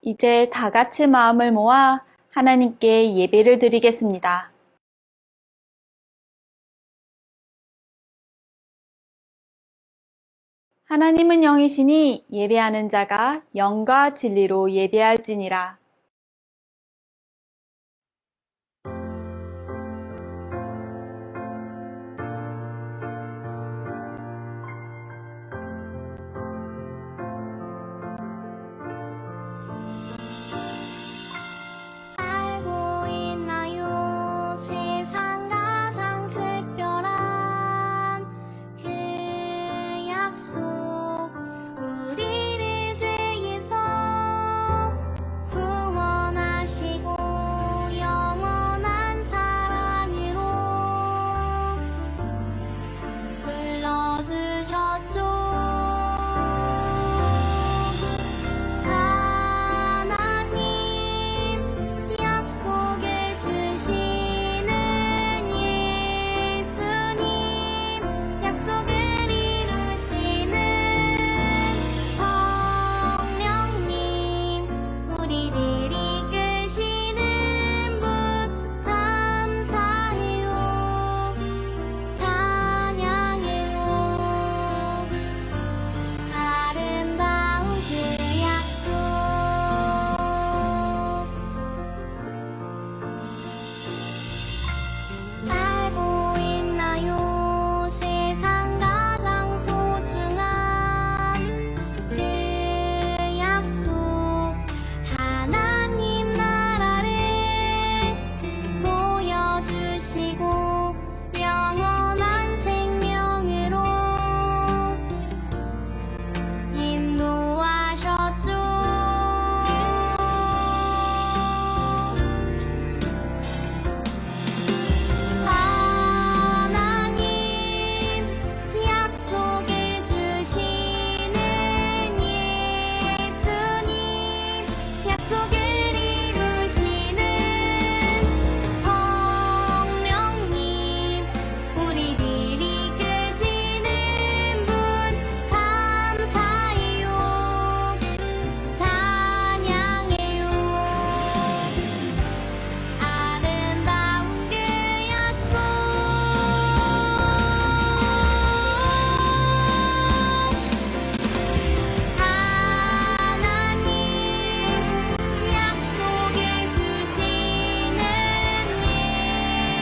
이제 다 같이 마음을 모아 하나님께 예배를 드리겠습니다. 하나님은 영이시니 예배하는 자가 영과 진리로 예배할지니라. 알고 있나요? 세상 가장 특별한 그 약속, 우리를 죄에서 구원하시고 영원한 사랑으로 불러주셨죠. 약속해 주시는 예수님, 약속을 이루시는 성령님, 우리를 이끄시는 분 감사해요, 찬양해요. 아름다운 그 약속, 알고 있나요? 세상 가장 소중한 그 약속, 하나님 나라를 보여주시고 영원한 생명으로 인도하셨죠. 하나님 약속해 주시는 예수님, 약속을 이루시는 성령님, 우리를 이끄시는 분 감사해요, 찬양해요. 아름다운 그 약속, 하나님 약속해 주시는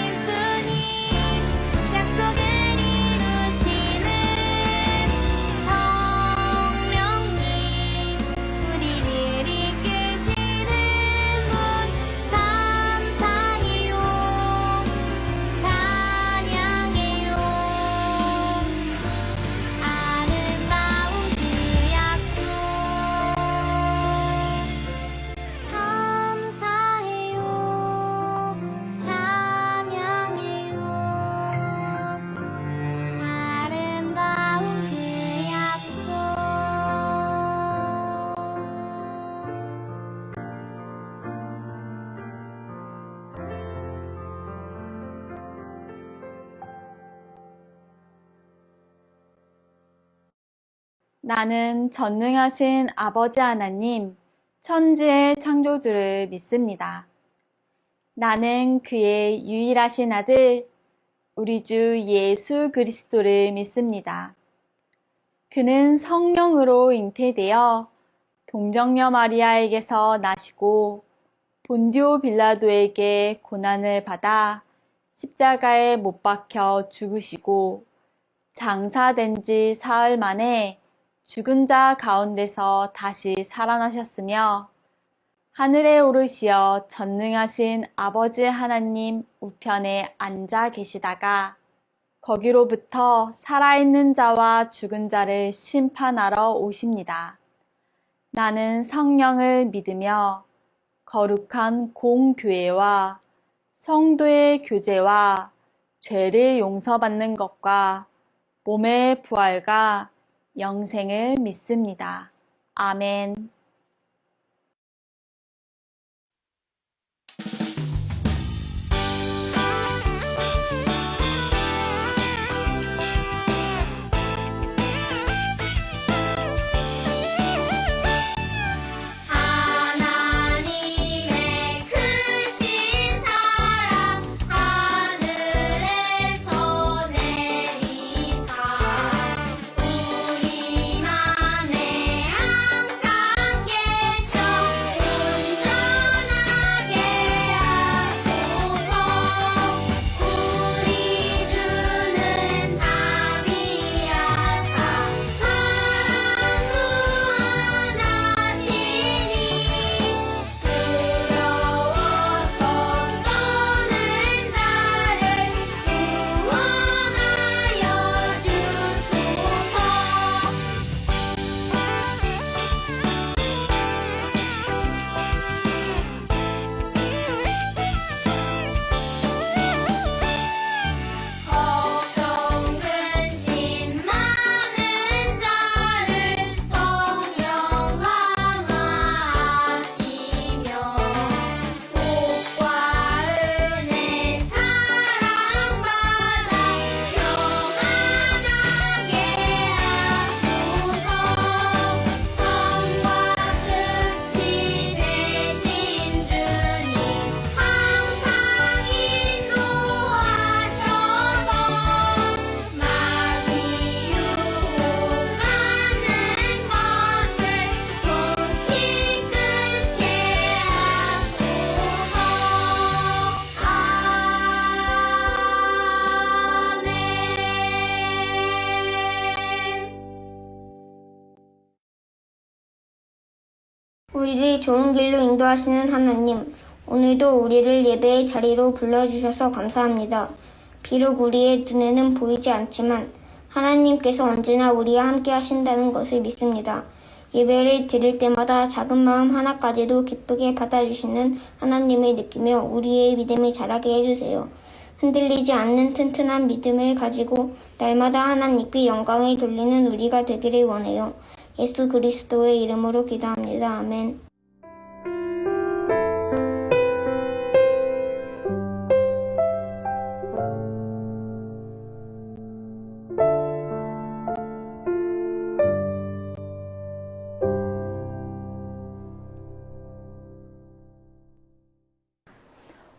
예수님, 약속을 이루시는 성령님, 우리를 이끄시는 분 감사해요, 찬양해요. 아름다운 그 약속, 감사해요, 찬양해요. 아름다운 그 약속. 나는 전능하신 아버지 하나님, 천지의 창조주를 믿습니다. 나는 그의 유일하신 아들, 우리 주 예수 그리스도를 믿습니다. 그는 성령으로 잉태되어 동정녀 마리아에게서 나시고 본디오 빌라도에게 고난을 받아 십자가에 못 박혀 죽으시고 장사된 지 사흘 만에 죽은 자 가운데서 다시 살아나셨으며 하늘에 오르시어 전능하신 아버지 하나님 우편에 앉아 계시다가 거기로부터 살아있는 자와 죽은 자를 심판하러 오십니다. 나는 성령을 믿으며 거룩한 공교회와 성도의 교제와 죄를 용서받는 것과 몸의 부활과 영생을 믿습니다. 아멘. 하나 우리를 좋은 길로 인도하시는 하나님, 오늘도 우리를 예배의 자리로 불러주셔서 감사합니다. 비록 우리의 눈에는 보이지 않지만 하나님께서 언제나 우리와 함께 하신다는 것을 믿습니다. 예배를 드릴 때마다 작은 마음 하나까지도 기쁘게 받아주시는 하나님을 느끼며 우리의 믿음을 자라게 해주세요. 흔들리지 않는 튼튼한 믿음을 가지고 날마다 하나님께 영광을 돌리는 우리가 되기를 원해요. 예수 그리스도의 이름으로 기도합니다. 아멘.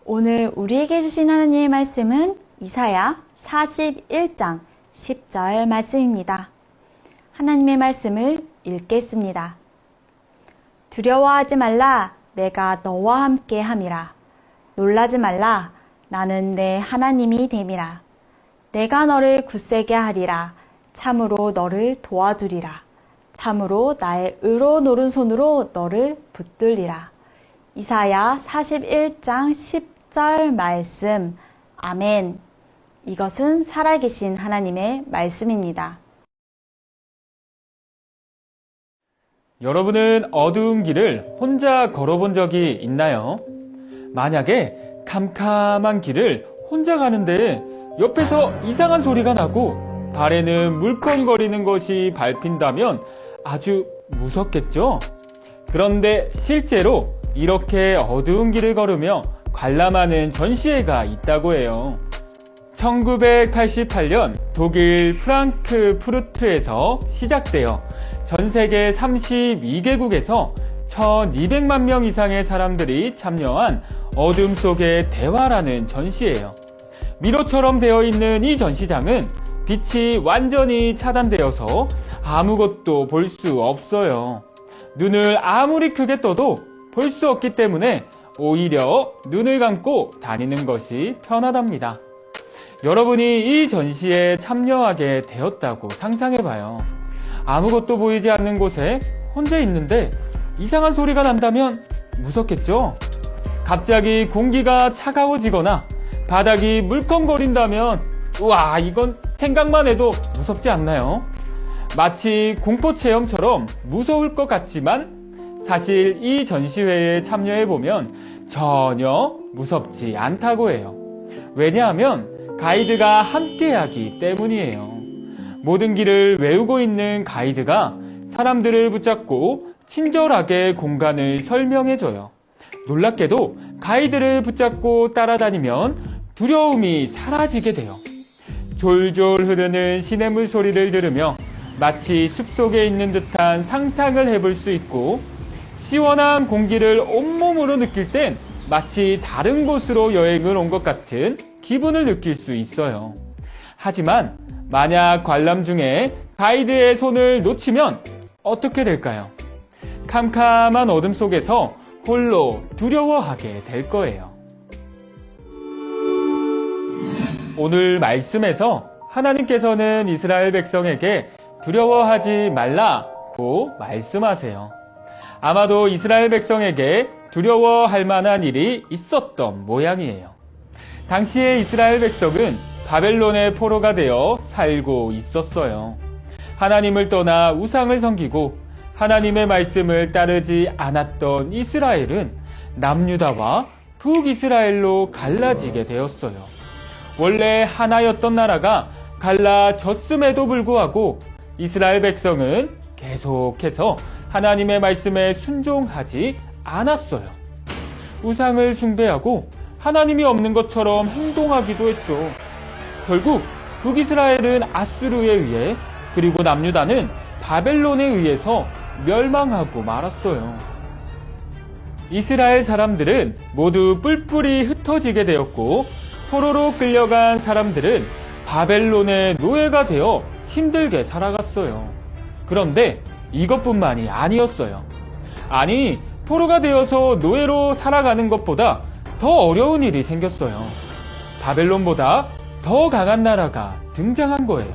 오늘 우리에게 주신 하나님의 말씀은 이사야 41장 10절 말씀입니다. 하나님의 말씀을 읽겠습니다. 두려워하지 말라, 내가 너와 함께 함이라. 놀라지 말라, 나는 내 하나님이 됨이라. 내가 너를 굳세게 하리라. 참으로 너를 도와주리라. 참으로 나의 의로운 오른손으로 너를 붙들리라. 이사야 41장 10절 말씀. 아멘. 이것은 살아계신 하나님의 말씀입니다. 여러분은 어두운 길을 혼자 걸어본 적이 있나요? 만약에 캄캄한 길을 혼자 가는데 옆에서 이상한 소리가 나고 발에는 물컹거리는 것이 밟힌다면 아주 무섭겠죠? 그런데 실제로 이렇게 어두운 길을 걸으며 관람하는 전시회가 있다고 해요. 1988년 독일 프랑크푸르트에서 시작되어 전 세계 32개국에서 1200만 명 이상의 사람들이 참여한 어둠 속의 대화라는 전시예요. 미로처럼 되어 있는 이 전시장은 빛이 완전히 차단되어서 아무것도 볼 수 없어요. 눈을 아무리 크게 떠도 볼 수 없기 때문에 오히려 눈을 감고 다니는 것이 편하답니다. 여러분이 이 전시에 참여하게 되었다고 상상해봐요. 아무것도 보이지 않는 곳에 혼자 있는데 이상한 소리가 난다면 무섭겠죠? 갑자기 공기가 차가워지거나 바닥이 물컹거린다면 우와, 이건 생각만 해도 무섭지 않나요? 마치 공포체험처럼 무서울 것 같지만 사실 이 전시회에 참여해보면 전혀 무섭지 않다고 해요. 왜냐하면 가이드가 함께하기 때문이에요. 모든 길을 외우고 있는 가이드가 사람들을 붙잡고 친절하게 공간을 설명해줘요. 놀랍게도 가이드를 붙잡고 따라다니면 두려움이 사라지게 돼요. 졸졸 흐르는 시냇물 소리를 들으며 마치 숲속에 있는 듯한 상상을 해볼 수 있고, 시원한 공기를 온몸으로 느낄 땐 마치 다른 곳으로 여행을 온 것 같은 기분을 느낄 수 있어요. 하지만 만약 관람 중에 가이드의 손을 놓치면 어떻게 될까요? 캄캄한 어둠 속에서 홀로 두려워하게 될 거예요. 오늘 말씀에서 하나님께서는 이스라엘 백성에게 두려워하지 말라고 말씀하세요. 아마도 이스라엘 백성에게 두려워할 만한 일이 있었던 모양이에요. 당시에 이스라엘 백성은 바벨론의 포로가 되어 살고 있었어요. 하나님을 떠나 우상을 섬기고 하나님의 말씀을 따르지 않았던 이스라엘은 남유다와 북이스라엘로 갈라지게 되었어요. 원래 하나였던 나라가 갈라졌음에도 불구하고 이스라엘 백성은 계속해서 하나님의 말씀에 순종하지 않았어요. 우상을 숭배하고 하나님이 없는 것처럼 행동하기도 했죠. 결국 북이스라엘은 아수르에 의해, 그리고 남유다는 바벨론에 의해서 멸망하고 말았어요. 이스라엘 사람들은 모두 뿔뿔이 흩어지게 되었고, 포로로 끌려간 사람들은 바벨론의 노예가 되어 힘들게 살아갔어요. 그런데 이것뿐만이 아니었어요. 아니, 포로가 되어서 노예로 살아가는 것보다 더 어려운 일이 생겼어요. 바벨론보다 더 강한 나라가 등장한 거예요.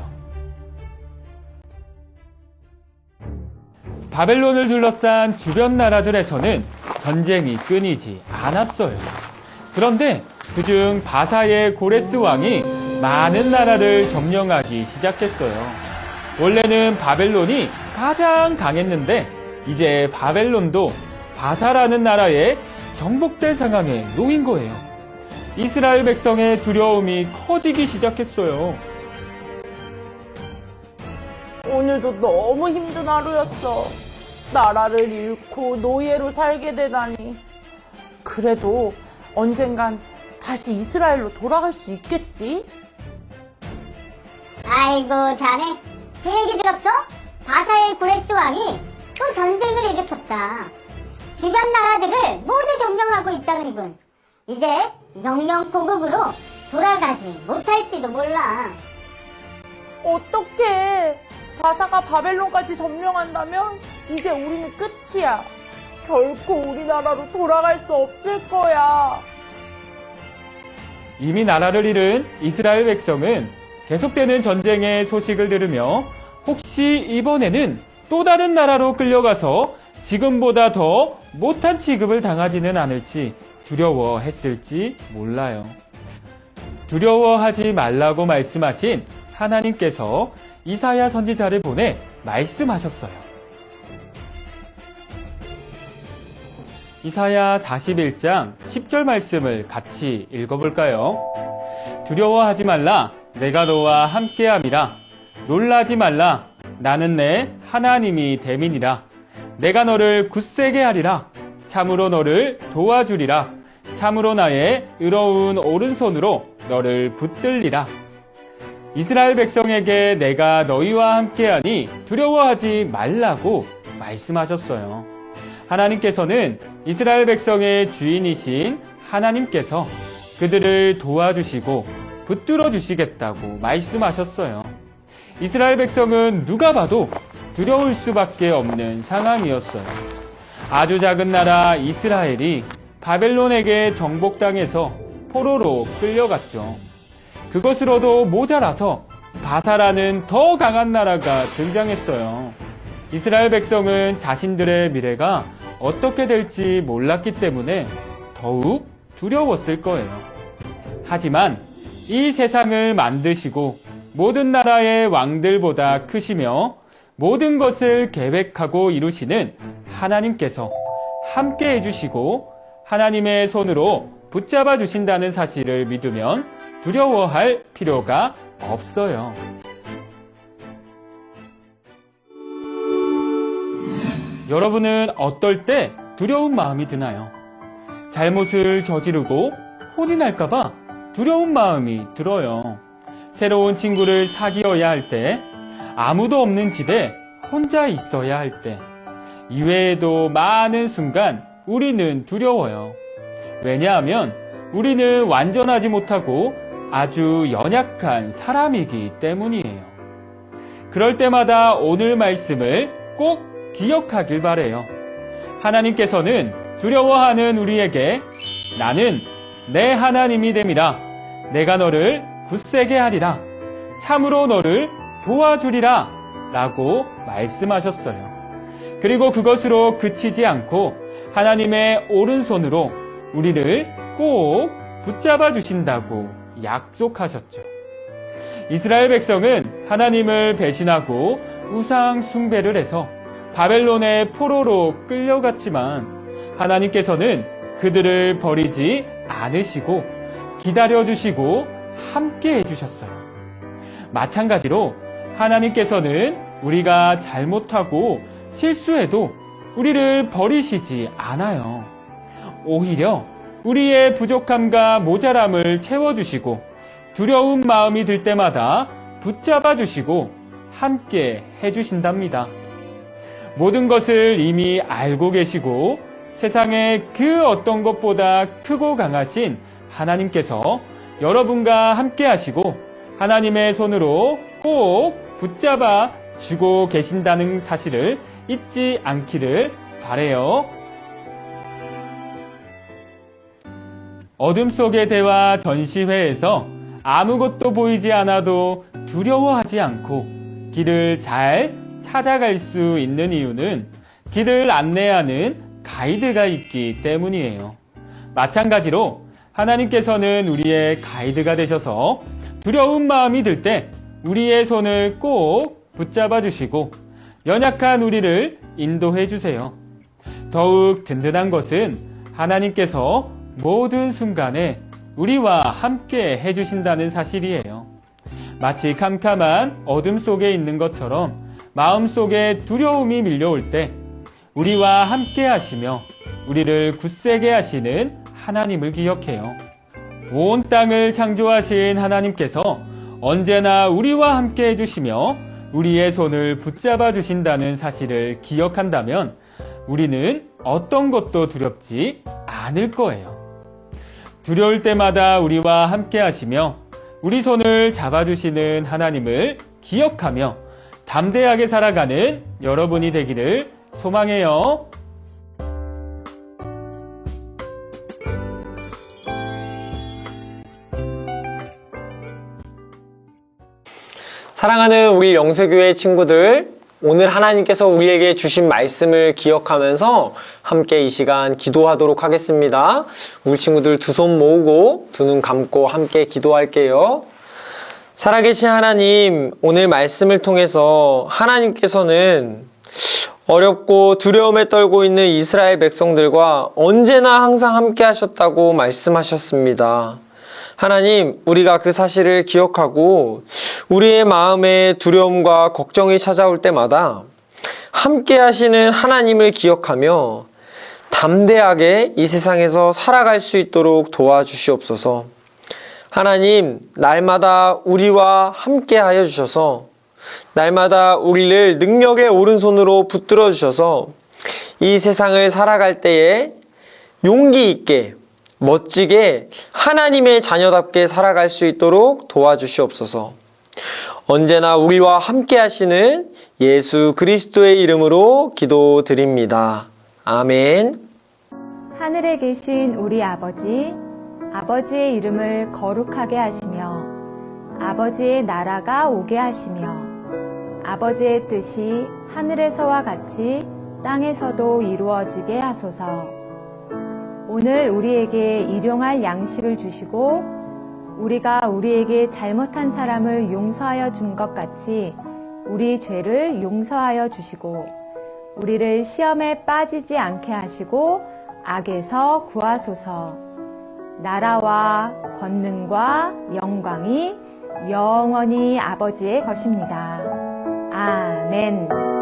바벨론을 둘러싼 주변 나라들에서는 전쟁이 끊이지 않았어요. 그런데 그중 바사의 고레스 왕이 많은 나라를 점령하기 시작했어요. 원래는 바벨론이 가장 강했는데 이제 바벨론도 바사라는 나라에 정복될 상황에 놓인 거예요. 이스라엘 백성의 두려움이 커지기 시작했어요. 오늘도 너무 힘든 하루였어. 나라를 잃고 노예로 살게 되다니. 그래도 언젠간 다시 이스라엘로 돌아갈 수 있겠지? 아이고 자네 그 얘기 들었어? 바사의 고레스 왕이 또 전쟁을 일으켰다. 주변 나라들을 모두 점령하고 있다는군. 이제 영영 고국으로 돌아가지 못할지도 몰라. 어떡해. 바사가 바벨론까지 점령한다면 이제 우리는 끝이야. 결코 우리나라로 돌아갈 수 없을 거야. 이미 나라를 잃은 이스라엘 백성은 계속되는 전쟁의 소식을 들으며 혹시 이번에는 또 다른 나라로 끌려가서 지금보다 더 못한 취급을 당하지는 않을지 두려워했을지 몰라요. 두려워하지 말라고 말씀하신 하나님께서 이사야 선지자를 보내 말씀하셨어요. 이사야 41장 10절 말씀을 같이 읽어볼까요? 두려워하지 말라, 내가 너와 함께함이라. 놀라지 말라, 나는 내 하나님이 됨이니라. 내가 너를 굳세게 하리라. 참으로 너를 도와주리라. 참으로 나의 의로운 오른손으로 너를 붙들리라. 이스라엘 백성에게 내가 너희와 함께하니 두려워하지 말라고 말씀하셨어요. 하나님께서는 이스라엘 백성의 주인이신 하나님께서 그들을 도와주시고 붙들어 주시겠다고 말씀하셨어요. 이스라엘 백성은 누가 봐도 두려울 수밖에 없는 상황이었어요. 아주 작은 나라 이스라엘이 바벨론에게 정복당해서 포로로 끌려갔죠. 그것으로도 모자라서 바사라는 더 강한 나라가 등장했어요. 이스라엘 백성은 자신들의 미래가 어떻게 될지 몰랐기 때문에 더욱 두려웠을 거예요. 하지만 이 세상을 만드시고 모든 나라의 왕들보다 크시며 모든 것을 계획하고 이루시는 하나님께서 함께 해주시고 하나님의 손으로 붙잡아 주신다는 사실을 믿으면 두려워할 필요가 없어요. 여러분은 어떨 때 두려운 마음이 드나요? 잘못을 저지르고 혼이 날까봐 두려운 마음이 들어요. 새로운 친구를 사귀어야 할 때, 아무도 없는 집에 혼자 있어야 할 때, 이외에도 많은 순간 우리는 두려워요. 왜냐하면 우리는 완전하지 못하고 아주 연약한 사람이기 때문이에요. 그럴 때마다 오늘 말씀을 꼭 기억하길 바래요. 하나님께서는 두려워하는 우리에게 나는 내 하나님이 됨이라. 내가 너를 굳세게 하리라. 참으로 너를 도와주리라. 라고 말씀하셨어요. 그리고 그것으로 그치지 않고 하나님의 오른손으로 우리를 꼭 붙잡아 주신다고 약속하셨죠. 이스라엘 백성은 하나님을 배신하고 우상 숭배를 해서 바벨론의 포로로 끌려갔지만 하나님께서는 그들을 버리지 않으시고 기다려주시고 함께 해주셨어요. 마찬가지로 하나님께서는 우리가 잘못하고 실수해도 우리를 버리시지 않아요. 오히려 우리의 부족함과 모자람을 채워주시고 두려운 마음이 들 때마다 붙잡아 주시고 함께 해주신답니다. 모든 것을 이미 알고 계시고 세상의 그 어떤 것보다 크고 강하신 하나님께서 여러분과 함께 하시고 하나님의 손으로 꼭 붙잡아 주고 계신다는 사실을 잊지 않기를 바라요. 어둠 속의 대화 전시회에서 아무것도 보이지 않아도 두려워하지 않고 길을 잘 찾아갈 수 있는 이유는 길을 안내하는 가이드가 있기 때문이에요. 마찬가지로 하나님께서는 우리의 가이드가 되셔서 두려운 마음이 들 때 우리의 손을 꼭 붙잡아 주시고 연약한 우리를 인도해 주세요. 더욱 든든한 것은 하나님께서 모든 순간에 우리와 함께 해주신다는 사실이에요. 마치 캄캄한 어둠 속에 있는 것처럼 마음속에 두려움이 밀려올 때 우리와 함께 하시며 우리를 굳세게 하시는 하나님을 기억해요. 온 땅을 창조하신 하나님께서 언제나 우리와 함께 해주시며 우리의 손을 붙잡아 주신다는 사실을 기억한다면 우리는 어떤 것도 두렵지 않을 거예요. 두려울 때마다 우리와 함께 하시며 우리 손을 잡아주시는 하나님을 기억하며 담대하게 살아가는 여러분이 되기를 소망해요. 사랑하는 우리 영세교회 친구들, 오늘 하나님께서 우리에게 주신 말씀을 기억하면서 함께 이 시간 기도하도록 하겠습니다. 우리 친구들 두 손 모으고 두 눈 감고 함께 기도할게요. 살아계신 하나님, 오늘 말씀을 통해서 하나님께서는 어렵고 두려움에 떨고 있는 이스라엘 백성들과 언제나 항상 함께 하셨다고 말씀하셨습니다. 하나님, 우리가 그 사실을 기억하고 우리의 마음에 두려움과 걱정이 찾아올 때마다 함께 하시는 하나님을 기억하며 담대하게 이 세상에서 살아갈 수 있도록 도와주시옵소서. 하나님, 날마다 우리와 함께 하여 주셔서 날마다 우리를 능력의 오른손으로 붙들어 주셔서 이 세상을 살아갈 때에 용기 있게 멋지게 하나님의 자녀답게 살아갈 수 있도록 도와주시옵소서. 언제나 우리와 함께 하시는 예수 그리스도의 이름으로 기도드립니다. 아멘. 하늘에 계신 우리 아버지, 아버지의 이름을 거룩하게 하시며 아버지의 나라가 오게 하시며 아버지의 뜻이 하늘에서와 같이 땅에서도 이루어지게 하소서. 오늘 우리에게 일용할 양식을 주시고 우리가 우리에게 잘못한 사람을 용서하여 준 것 같이 우리 죄를 용서하여 주시고 우리를 시험에 빠지지 않게 하시고 악에서 구하소서. 나라와 권능과 영광이 영원히 아버지의 것입니다. 아멘.